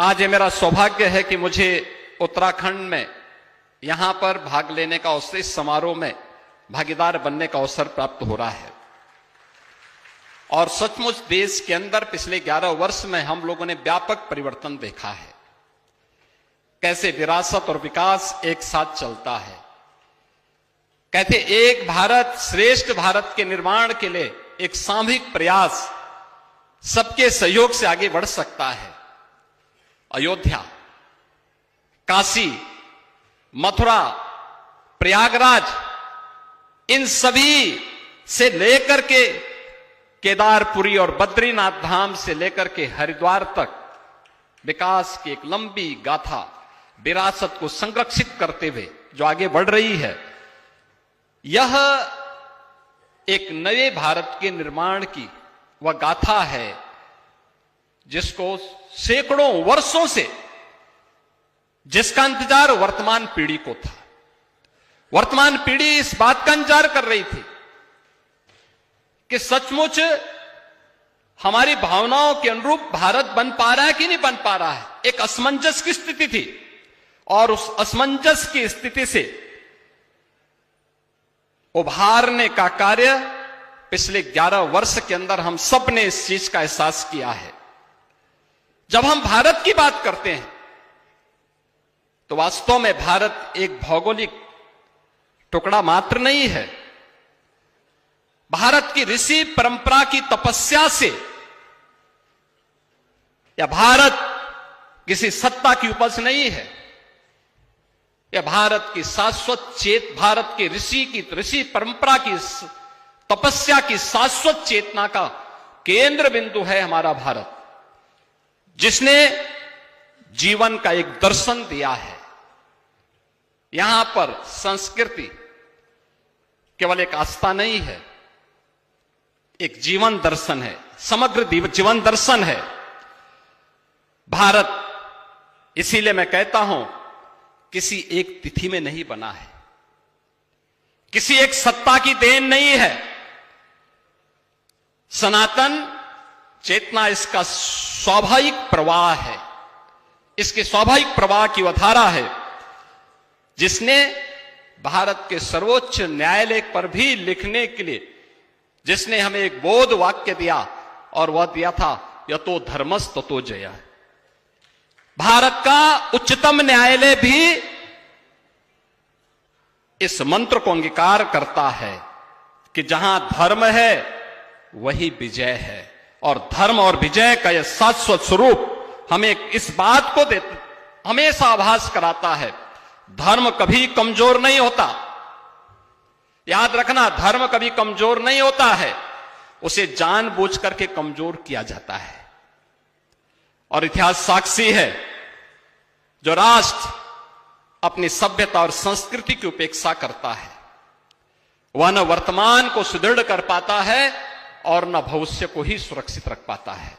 आज ये मेरा सौभाग्य है कि मुझे उत्तराखंड में यहां पर भाग लेने का अवसर, इस समारोह में भागीदार बनने का अवसर प्राप्त हो रहा है। और सचमुच देश के अंदर पिछले 11 वर्ष में हम लोगों ने व्यापक परिवर्तन देखा है। कैसे विरासत और विकास एक साथ चलता है। कहते एक भारत श्रेष्ठ भारत के निर्माण के लिए एक सामूहिक प्रयास सबके सहयोग से आगे बढ़ सकता है। अयोध्या, काशी, मथुरा, प्रयागराज, इन सभी से लेकर के केदारपुरी और बद्रीनाथ धाम से लेकर के हरिद्वार तक विकास की एक लंबी गाथा, विरासत को संरक्षित करते हुए जो आगे बढ़ रही है, यह एक नए भारत के निर्माण की वह गाथा है जिसको सैकड़ों वर्षों से, जिसका इंतजार वर्तमान पीढ़ी को था। वर्तमान पीढ़ी इस बात का इंतजार कर रही थी कि सचमुच हमारी भावनाओं के अनुरूप भारत बन पा रहा है कि नहीं बन पा रहा है। एक असमंजस की स्थिति थी और उस असमंजस की स्थिति से उभारने का कार्य पिछले 11 वर्ष के अंदर हम सब ने इस चीज का एहसास किया है। जब हम भारत की बात करते हैं तो वास्तव में भारत एक भौगोलिक टुकड़ा मात्र नहीं है। भारत की ऋषि परंपरा की तपस्या से, या भारत किसी सत्ता की उपज नहीं है, यह भारत की शाश्वत भारत के ऋषि परंपरा की तपस्या की शाश्वत चेतना का केंद्र बिंदु है हमारा भारत, जिसने जीवन का एक दर्शन दिया है। यहां पर संस्कृति केवल एक आस्था नहीं है, एक जीवन दर्शन है, समग्र जीवन दर्शन है भारत। इसीलिए मैं कहता हूं किसी एक तिथि में नहीं बना है, किसी एक सत्ता की देन नहीं है। सनातन चेतना इसका स्वाभाविक प्रवाह है, इसके स्वाभाविक प्रवाह की वह धारा है जिसने भारत के सर्वोच्च न्यायालय पर भी लिखने के लिए, जिसने हमें एक बोध वाक्य दिया, और वह दिया था यतो धर्मस् ततो जयः। भारत का उच्चतम न्यायालय भी इस मंत्र को अंगीकार करता है कि जहां धर्म है वही विजय है, और धर्म और विजय का यह शाश्वत स्वरूप हमें इस बात को हमेशा आभास कराता है, धर्म कभी कमजोर नहीं होता। याद रखना, धर्म कभी कमजोर नहीं होता है, उसे जानबूझ करके कमजोर किया जाता है। और इतिहास साक्षी है, जो राष्ट्र अपनी सभ्यता और संस्कृति की उपेक्षा करता है वह न वर्तमान को सुदृढ़ कर पाता है और न भविष्य को ही सुरक्षित रख पाता है।